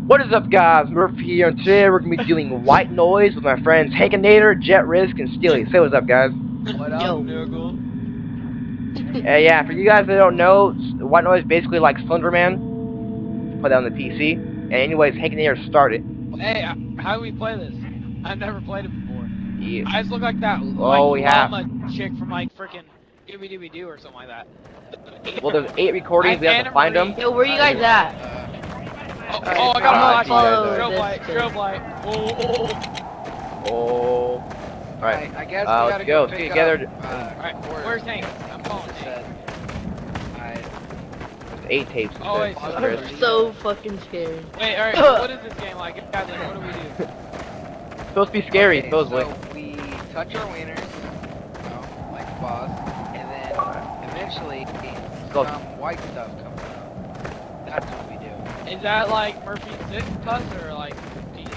What is up, guys? Murphy here, and today we're gonna be doing white noise with my friends Hankinator, Jet Risk, and Steeley. Say what's up, guys. What up, Nurgle? Yeah, for you guys that don't know, white noise is basically like Slenderman. Put that on the PC. And anyways, Hankinator started. Hey, how do we play this? I've never played it before. Yeah. I just look like that llama chick from like frickin' Doo or something like that. Well, there's 8 recordings. We have to find them. Yo, where you guys at? Oh, I got a follow strobe light. Oh. Alright. I guess let's go. Let's get together. Alright, where's Hank? I'm calling Hank. There's 8 tapes. Oh, wait, I'm so fucking scared. Wait, alright, so what is this game like? Guys, like, what do we do? It's supposed to be scary, supposedly. So we touch our wieners, like a boss, and then eventually some white stuff comes out. That's what we do. Is that like Murphy's Six Plus or like Pete?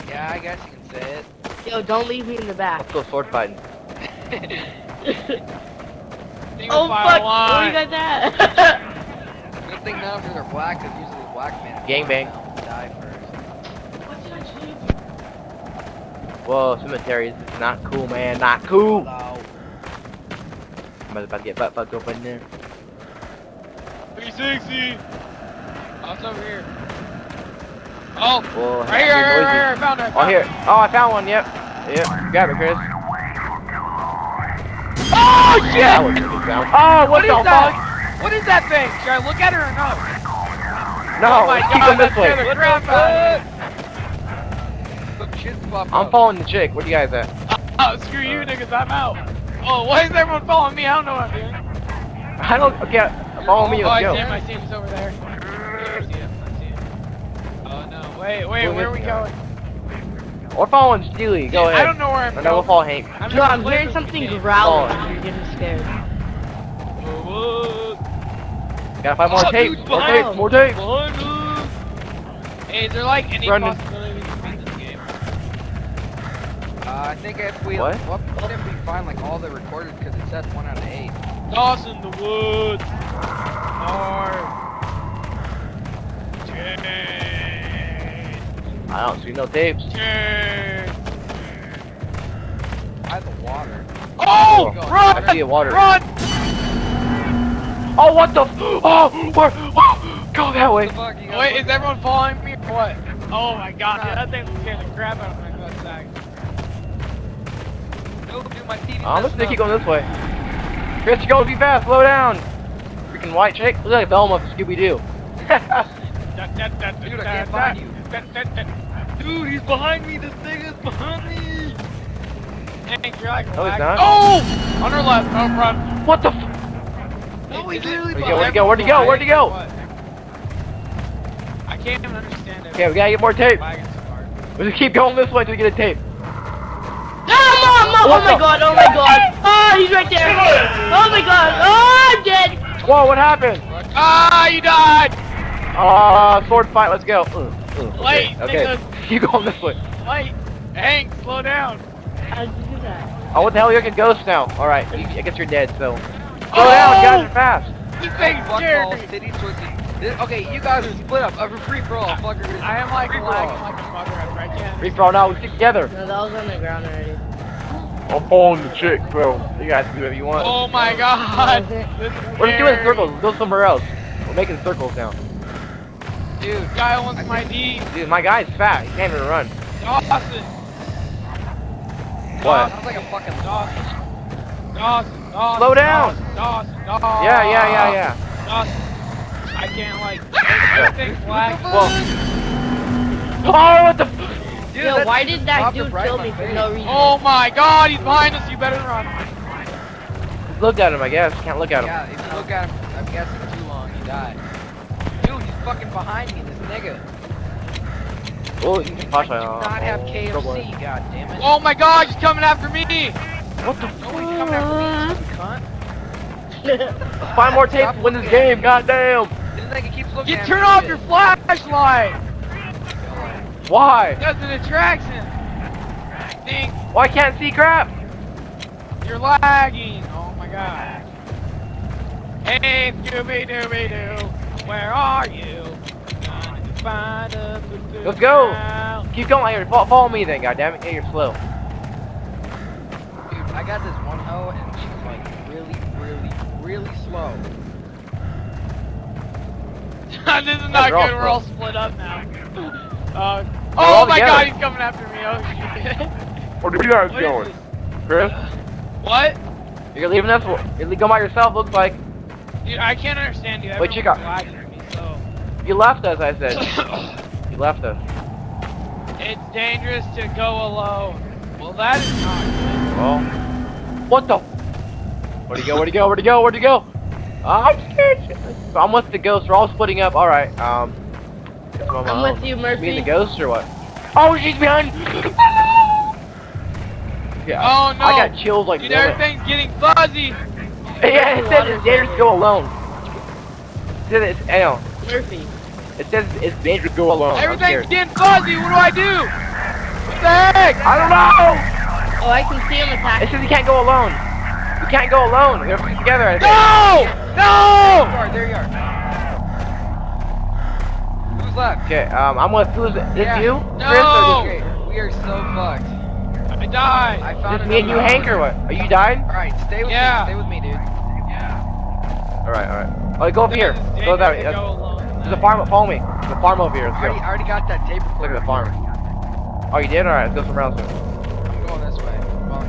Yeah, I guess you can say it. Yo, don't leave me in the back. Let's go sword fighting. Oh fuck, where you guys at? Good thing none of them are black, because usually black men Gangbang. die first. Whoa, cemetery. This is not cool, man. Not cool. Hello. I'm about to get butt fucked open there. 360! Oh, it's over here. Oh! Whoa, Right here, I found it. Oh, here. Oh, I found one, yep. Yep, grab it, Chris. Oh, shit! That was a good sound. Oh, what the is fuck? that? What is that thing? Should I look at it or no? No, Oh my let's keep God, going this that way. scared the crap out of me. Some shit's popped I'm up. following the chick. Where you guys at? Oh, screw you niggas, I'm out. Oh, why is everyone following me? I don't know what I'm doing. I don't. Okay, follow me. Oh, Let's go. I see him, over there. Yeah, I see him. Oh no, wait, where are we going? We're following Steeley. Go ahead. I don't know where I'm No, going. we'll follow Hank. No, I'm hearing something growling. You're getting scared. Gotta find more tapes. dude, More behind tapes. More tapes. Hey, is there like any Running. possibility we can beat this game? I think if we What? What if we find like all the recorded, because it says 1 out of 8. Toss in the woods. North. I don't see no tapes. By the water. Oh! I Run! see the water. Run! Oh, what the? Oh, where? Oh, go that way. Fuck, you Wait, is everyone following me or what? Oh my god, dude, that thing was scaring the crap out of my nutsack. No, dude, my TV's I'm just messing gonna keep up. going this way. Chris, you're going too fast. Slow down. Freaking white chick. Look like Velma from Scooby-Doo. Dude, I can't find you. Dude, he's behind me. This thing is behind me. Hank, you're like No, he's not. Oh! On her left. Oh, run. What the? No, he's literally Where'd he go? Where'd he go? Where'd he go? What? I can't even understand it. Okay, we gotta get more tape. Lagging so hard. We just keep going this way until we get a tape. Oh my god, oh my god. Oh, he's right there. Oh my god. Oh, I'm dead. Whoa, what happened? Ah, you died! Sword fight. Let's go. Wait, Okay. niggas. Keep going this way. Wait, Hank, slow down. How'd you do that? Oh, what the hell? You're like a ghost now. All right, I guess you're dead. So. Slow Oh! down, guys are fast. This thing's Fuck scary. all city choices. Okay, you guys are split up. A free for all, fucker. I am like Free for lagging all. like a mother at right now. Free for all now. We stick together. No, that was on the ground already. I'm following the chick, bro. You guys can do whatever you want. Oh my god. That This is We're just doing scary. circles. Let's go somewhere else. We're making circles now. Dude, guy wants my D. Dude, my guy's fat. He can't even run. Dawson. What? Sounds like a fucking Dawson. Dawson. Dawson. Slow down. Dawson. Dawson. Yeah. Dawson. I can't like. This thing's lag. Well. Oh, what the? Dude, Yo, that why thing did that popped dude up right kill in me my for face. no reason? Oh my god, he's behind us. You better run. Just look at him, I guess. Can't look at him. Yeah, if you look at him, I'm guessing too long, he died. Dude, he's fucking behind me, this nigga. Oh, you can flash I do not have KFC, god damn it. Oh my god, he's coming after me. What the? Nobody's coming after me, you cunt. Let's find more tape to win this game. Goddamn. This nigga keeps looking You at turn me. off your flashlight. Why? Because it attracts him. Think Why can't see crap? you're lagging. Oh my god. Hey, Scooby Dooby Doo, where are you? Let's go. Keep going here. Follow me then, goddammit. Yeah, you're slow. Dude, I got this one hoe and she's like really slow. This is not we're all good. We're all split up now. all Oh my together. god, he's coming after me. Oh shit. Where are you guys What going? is Chris? What? You're leaving us? You're going by yourself, looks like. Dude, I can't understand you. Wait, Everyone's Chica. lagging at me, so. You left us, I said. You left us. It's dangerous to go alone. Well, that is not good. Well, what the? Where'd he go? Where'd he go? Where'd he go? Where'd he go? I'm scared. So I'm with the ghost. We're all splitting up. All right. I'm with you, Murphy. Me and the ghost or what? Oh, she's behind. Yeah. Oh no! I got chills like Dude, that. everything's getting fuzzy. Yeah, it says it's dangerous to go alone. It says it's, I know. Murphy. It says it's dangerous to go alone. I'm Everything's scared. getting fuzzy. What do I do? What the heck? I don't know. Oh, I can see him It attacking. says you can't go alone. You can't go alone. We have to be together. I think. No! No! There you are. Who's left? Okay. I'm with who's this? Yeah. You? No! Chris or Okay, we are so fucked. I died. I this? found Just me and you, another Hank, or what? Are you dying? Alright, stay with Yeah. me. Stay with me, dude. All right. All right. Oh, go up here. It's Go that way. dangerous to go alone. There's a farm. Follow me. There's a farm over here. Let's I go. already got that tape Look recorder. at the farm. Oh, you did? All right. Let's go somewhere else. I'm going this way. Follow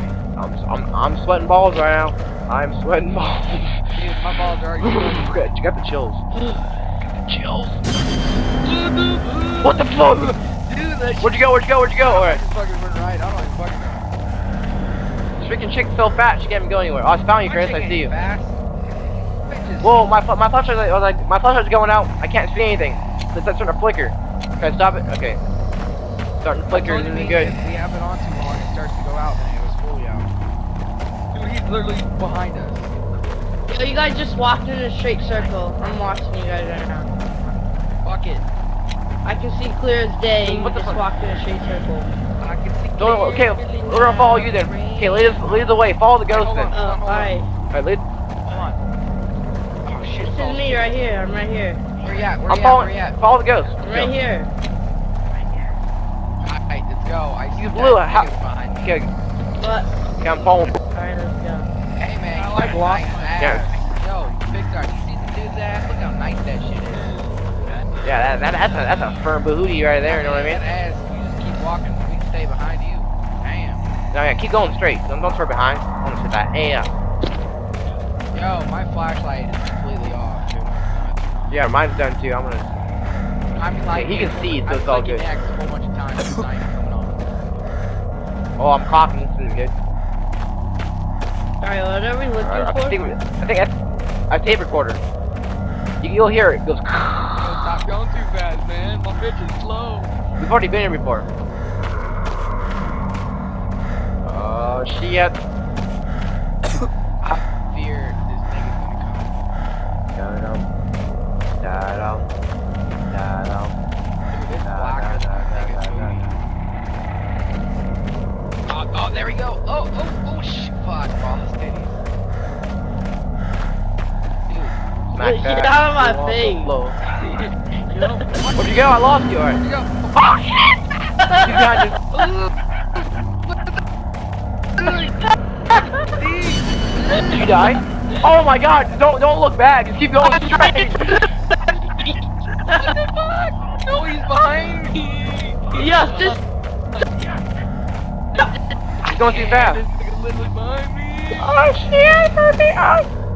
me. I'm sweating balls right now. I'm sweating balls. Dude, my balls are already You got the chills. Chills. What the fuck? Dude, that Where'd you go? Where'd you go? Where'd you go? All I right. just fucking went right. I don't even fucking know. This freaking chick's so fat she can't even go anywhere. Oh, I found you, Chris. I see you. Fast. Bitches. Whoa, my flashlight was like my flashlight's going out. I can't see anything. It's starting to flicker. Can I stop it? Okay. Starting to flicker. This isn't good. If we have it on too long, it starts to go out, and it was fully out. Dude, he's literally behind us. Yo, you guys just walked in a straight circle. I'm watching you guys right now. Fuck it. I can see clear as day. You What the just fuck? walked in a straight circle. I can see. Don't, okay, we're gonna follow you then. Okay, lead the way. Follow the ghost Hold then. on. Oh, alright. Alright, lead. Hold on. Oh shit. This is me right here. I'm right here. Where you at? Where I'm you at? following. Where you at? Follow the ghost. I'm right here. Alright, let's go. I see You that blew it. How? nigga behind me. Okay, What? okay, I'm following. Alright, let's go. Hey man, I you like got a blocking nice my ass. Yeah. Yo, Pixar, you see the dude's ass? Look how nice that shit is. Yeah, that's a firm booty right there. You know what I mean? That ass, you just keep walking. We can stay behind you. Damn. No, yeah, keep going straight. Don't start behind. I want to sit that. Hey, yeah. Yo, my flashlight is completely off. Dude. Yeah, mine's done too. I'm gonna. I mean, like, he can see it, so I'm it's all clicking good. X a whole bunch of times. It's not even coming on. Oh, I'm coughing. This is good. Alright, what are we looking Alright, for? I think I have tape recorder. You'll hear it. It goes. Yo, stop going too fast, man. My bitch is slow. We've already been here before. Oh shit. I fear this nigga's gonna come. Da-dum. Da-dum. Dude, it's blacker than this nigga's booty. Oh, there we go. Oh, shit. Fuck, balls, titties. Dude, Smack Get that. out of my Go off the face. floor. Yo, Where'd you go? I lost you. Alright. there we go. Oh shit! You guys just. Did you die? Oh my god! Don't look back. Just keep going straight. what the fuck? No, he's behind me. Yes, just. He's going too fast. This nigga's literally behind me. Oh shit! Murphy!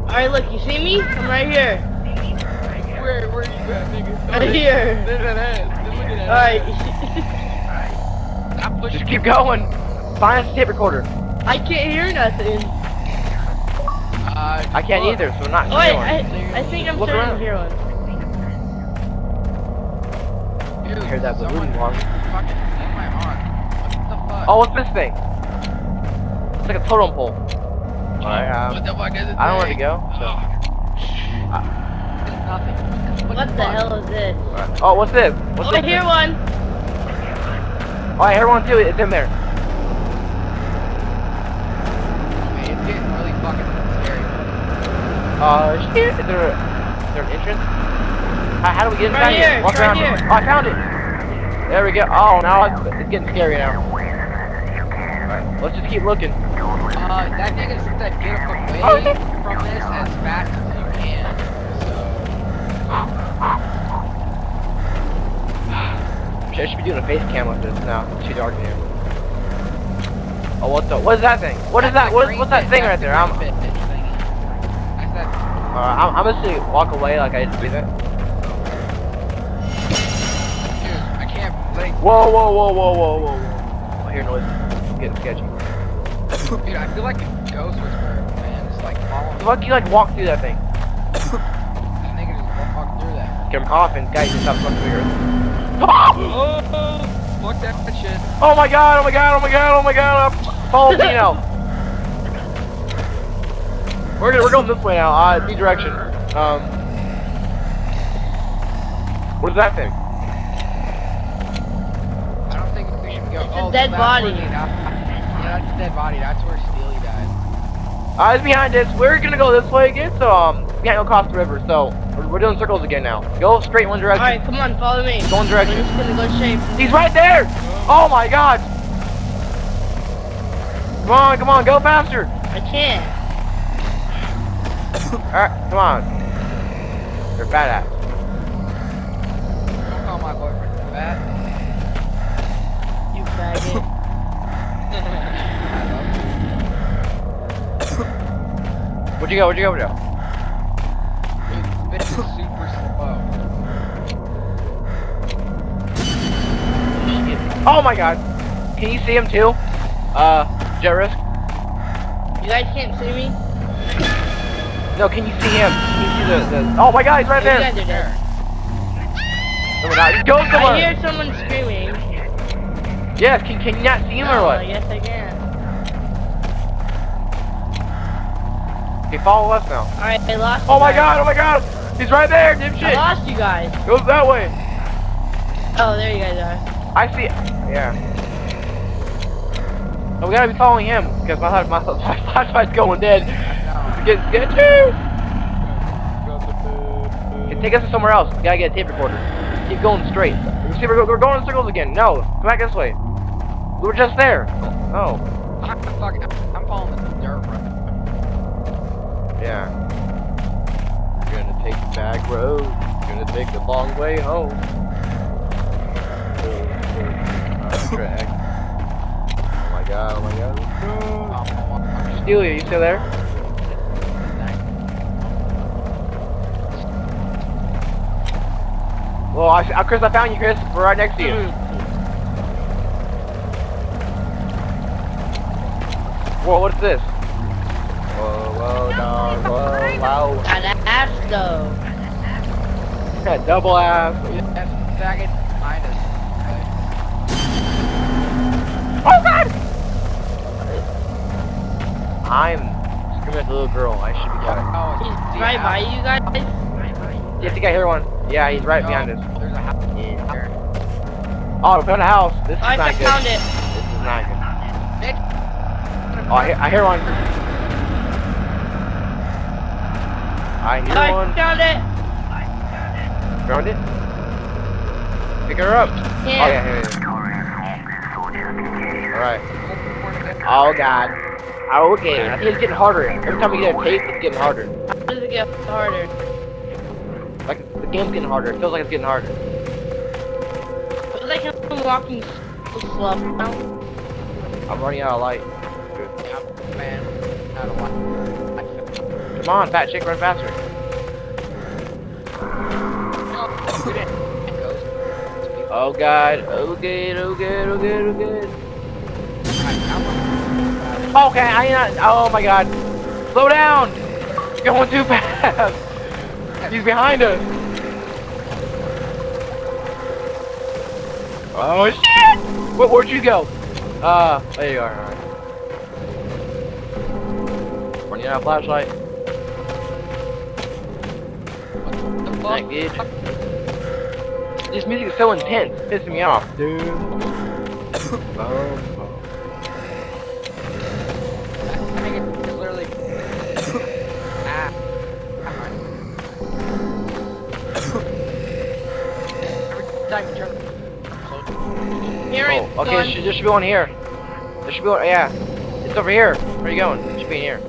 Alright, look, you see me? I'm right here. Where you at, nigga? Right here. Look at that ass. Look at that Alright. Stop pushing. Just keep going. Find a tape recorder. I can't hear nothing. I can't look. either, so we're not Oh, wait, going. I think I'm Look starting around. to hear one. Dude, Hear that someone balloon one. fucking in my arm. What the fuck? Oh, what's this thing? It's like a totem pole. Alright, what the fuck is it? I don't know where to go. So. It's nothing. What the hell is this? Alright. Oh, what's this? What's Oh, I this hear thing? one. Oh, I hear one too. It's in there. Okay, it's getting really fucking scary. Shit. Is there an entrance? How do we get inside Right here, Walk right around. here. Oh, I found it. There we go. Oh, now it's getting scary now. Alright, let's just keep looking. That nigga said get away from this as fast as you can. I should be doing a face cam with this now. It's too dark in here. Oh, what is that thing? What is that? What's that thing right there? I'm gonna see walk away like I didn't do that. Dude, I can't blink. Whoa. I hear noise. It's getting sketchy. Dude, I feel like a ghost whisperer, man. It's like following me. Why do you like walk through that thing? That nigga just walked through that. Get him coughing. Guys, just stop fucking through here. Oh, fuck that shit. Oh my god. Follow me now. We're going this way now. B direction. What is that thing? I don't think we should go. It's a dead body. Yeah, that's a dead body. That's where Steeley died. It's behind us. We're gonna go this way again, so we can't go across the river. So we're doing circles again now. Go straight in one direction. Alright, come on, follow me. Go one direction. We're just gonna go straight. He's right there! Oh my god! Come on, go faster! I can't. Alright, come on. You're fat ass. Don't call my boyfriend fat. You faggot. Where'd you go? Dude, this bitch is super slow. Oh my god! Can you see him too? Jet risk? You guys can't see me? No, can you see him? Can you see the oh my god, he's right You there! guys are dead. Oh my god, go I somewhere! hear someone screaming. Yes, can you not see him or what? Yes, I can. Okay, follow us now. Alright, I lost you Oh my guys. god! He's right there, I dipshit! lost you guys. Goes that way! Oh, there you guys are. I see it. Yeah. Oh, we gotta be following him because my flashlight's going dead. It's getting sketchy. Okay, take us to somewhere else. We gotta get a tape recorder. Keep going straight. See, we're going in circles again. No, come back this way. We were just there. Oh. I'm following the dirt road. Yeah. You're gonna take the back road. You're gonna take the long way home. Track. Oh my god. Steeley, are you still there? Well, Chris, I found you, Chris. We're right next to you. Whoa, what's this? Whoa, wow. Got an ass though. Got double ass. That's faggot behind us. Oh god! I'm screaming at the little girl. I should be got it. He's right by you guys. Yeah, I think I hear one. Yeah, he's right behind us. There's a house. Yeah. Oh, we found a house. This is I not good. found it. This is not good. Nick. Oh, I hear one. I hear I one. found it. Found it? Pick her up. Yeah. Oh, yeah, here it is. Alright. Oh, God. Oh, okay. I think it's getting harder. Every time we get a tape, it's getting harder. How does it get harder? Like, the game's getting harder. It feels like it's getting harder. It's like I'm walking so slow now. I'm running out of light. Yeah, man. I don't want. Come on, fat chick, run faster. Oh, God. Oh, good. Okay, oh my god. Slow down! You're going too fast! He's behind us! Oh shit! Where'd you go? There you are, alright. Running out of flashlight. What the fuck? This music is so intense, it's pissing me off. Dude. Okay, there should be one here. There should be one, yeah. It's over here. Where are you going? It should be in here.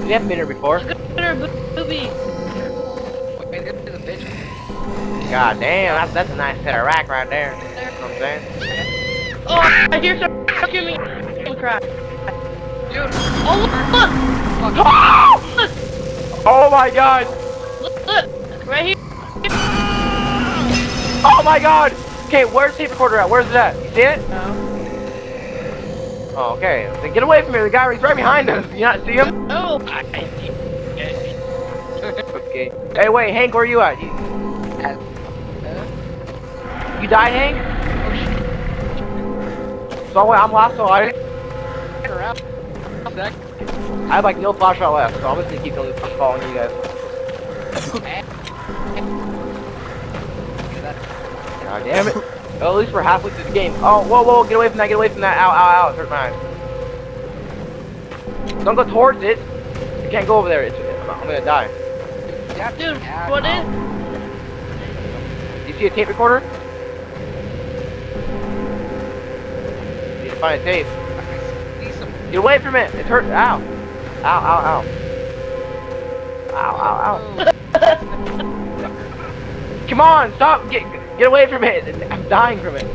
We haven't been here before. God damn, that's a nice set of rack right there. You know what I'm saying? Oh, I hear some screaming. Oh crap. Dude. Oh, look! Oh my god! Look! Right here! Oh my god! Okay, where's the tape recorder at? Where's it at? You see it? No. Oh, okay. Then get away from me, the guy he's right behind us. You not see him? No! Okay. Hey, wait, Hank, where are you at? You died, Hank? So wait, I'm lost, so I have like no flashlight left, so I'm just gonna keep following you guys. God damn it. Well, at least we're halfway through the game. Oh, whoa, get away from that, get away from that. Ow, it hurt my eyes. Don't go towards it. You can't go over there. I'm gonna die. Dude, what is? Do you see a tape recorder? Need to find a tape. Get away from it! It hurt. Ow. Ow. Come on, stop! Get away from it! I'm dying from it.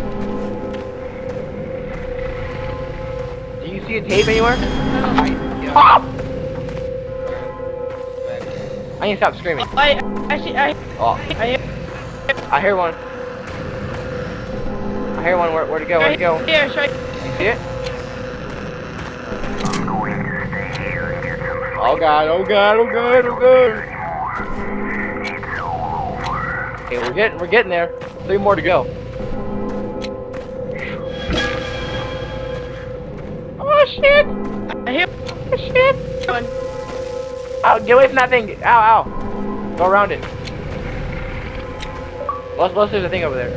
Do you see a tape anywhere? Stop! I need to stop screaming. I hear one. I hear one. Where'd it go? Where'd it go? Here, right. You see it? Oh god. Okay, we're getting there. 3 more to go. Oh shit! I hear. Oh shit! Oh, get away from that thing! Ow! Go around it. Unless there's a thing over there.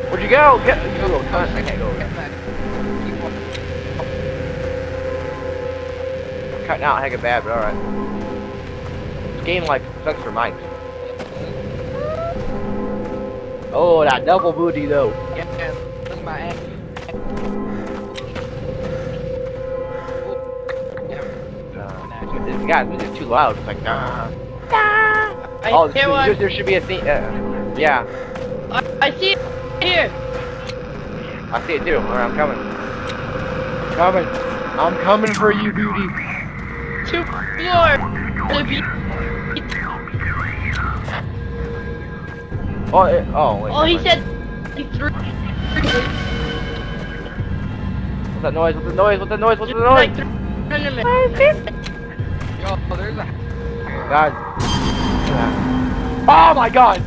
Where'd you go? I can't go over there. Cutting out heck of bad, but alright. This game like sucks for mics. Oh, that double booty though. Yeah, look at my ass. This guy's music is too loud. It's like Oh, there should be a thing. Yeah. I see it here. I see it too. Alright, I'm coming. I'm coming for you, beauty. 2 more. Oh, wait. Oh, he said he threw. What's that noise? Like, Yo, there's a... God. Oh my god!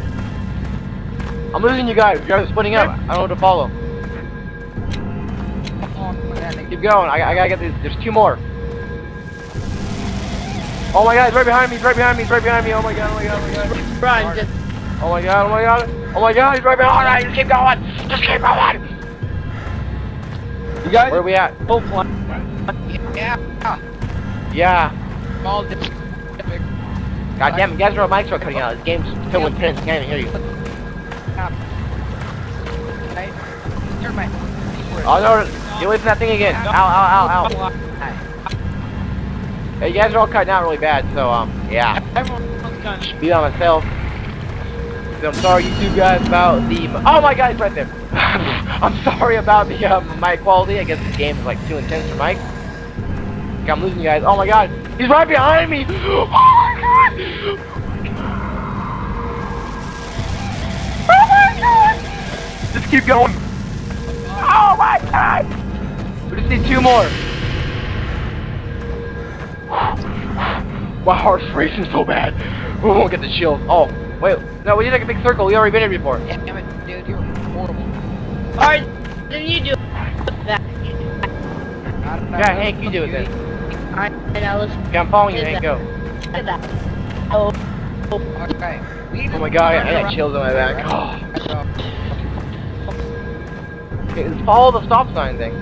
I'm losing you guys. You guys are splitting up. I don't know what to follow. Keep going. I gotta get these. There's 2 more. Oh my god, he's right behind me. Oh my god. Brian, just. Oh my god, he's right behind me. Just keep going. You guys? Where are we at? Oh, one. Yeah. All God damn it, you guys are on mics are cutting out. This game's filled with pins. I can't even hear you. Turn my... Oh no, get away from that thing again. Ow. Hey, you guys are all cutting out really bad, so, yeah. Everyone's kind of. Be on myself. So I'm sorry, you 2 guys, about the... Oh my god, he's right there. I'm sorry about the, mic quality. I guess this game is like too intense for mic. Okay, I'm losing you guys. Oh my god, he's right behind me. Oh my god. Just keep going. Oh my god. We just need 2 more. My heart's racing so bad. We won't get the chills. Oh, wait. No, we need like a big circle. We already been here before. Yeah, damn it, dude, you're horrible. Alright, then you do that. Yeah, Hank, you do it then. Alright, now let's. Okay, I'm following you, Hank. Go. That. Oh. Okay. Oh my god, I got chills on my back. Okay, let's follow the stop sign thing.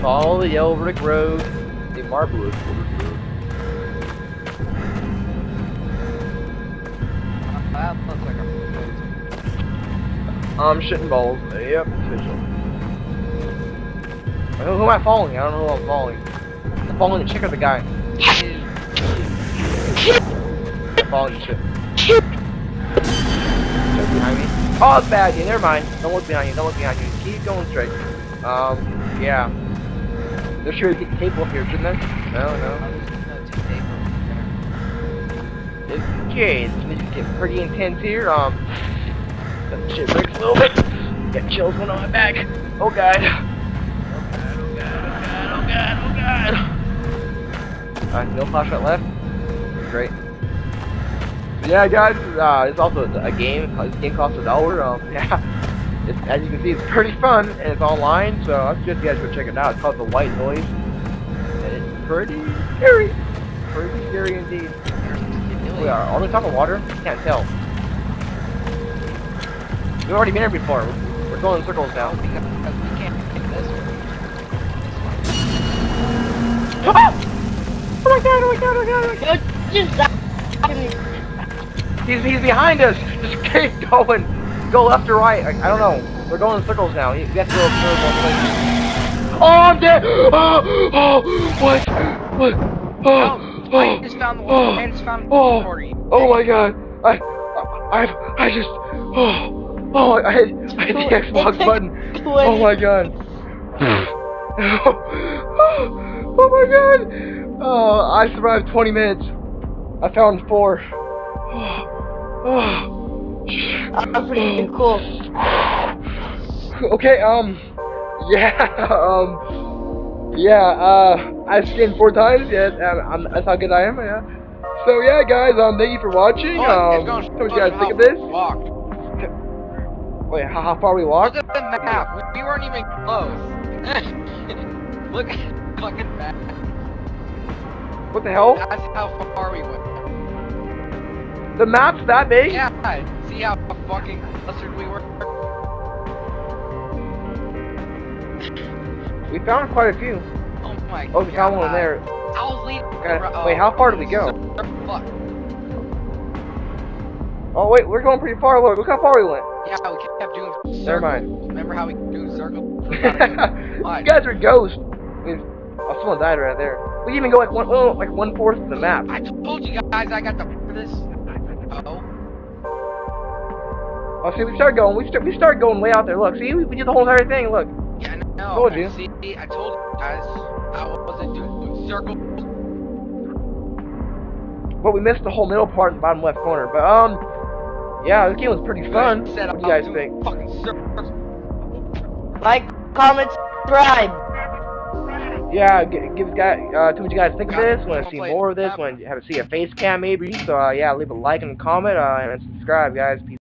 Follow the yellow brick road. The marble road. That looks like a Shitting balls. Yep, official. Who am I following? I don't know who I'm following. I'm following the chick or the guy. I'm following the chick. Check behind me. Oh, it's bad. Yeah, never mind. Don't look behind you. Don't look behind you. Keep going straight. Yeah. There should be tape up here, shouldn't there? No. Okay, this is getting pretty intense here. The shit breaks a little bit. Got chills going on my back. Oh god. Oh god. No flashlight left. Great. Yeah, guys, it's also a game. This game costs $1. Yeah. As you can see, it's pretty fun, and it's online, so I suggest you guys go check it out. It's called The White Noise, and it's pretty scary. Pretty scary indeed. We are we on top of water? Can't tell. We've already been here before. We're going in circles now. because we can't pick this one. Oh my god! He's behind us! Just keep going! Go left or right? I don't know. We're going in circles now. You have to go observe one place. Oh, I'm dead! Oh, what? I just found the one. I just found the recording. Oh my god! I just I hit the Xbox button. Oh my god! Oh my god! I survived 20 minutes. I found 4. I'm pretty cool. Okay, I've skinned 4 times, yeah, that's how good I am, yeah. So yeah, guys, thank you for watching, what do you guys think of this? Wait, how far we walked? Look at the map, we weren't even close. Look at the fucking map. What the hell? That's how far we went. The map's that big? Yeah, see how fucking clustered we were? We found quite a few. Oh my god. Oh, we found one there. I was leading. Wait, how far did we go? Fuck. Oh wait, we're going pretty far. Look how far we went. Yeah, we kept doing circles. Never mind. Remember how we kept doing circles? You guys are ghosts. I mean, someone died right there. We even go like 1/4 of the map. I told you guys I got the this. Oh, see, we started going. We started going way out there. Look, see, we did the whole entire thing. Look. Yeah, I know. Told you. See, I told you guys I wasn't doing circles. But we missed the whole middle part in the bottom left corner. But yeah, this game was pretty fun. What do you guys think? Fucking circles. Like, comment, subscribe. Yeah, give guys, tell what you guys think of this. Want to see more of this? Want to see a face cam maybe? So yeah, leave a like and a comment and subscribe, guys. Peace.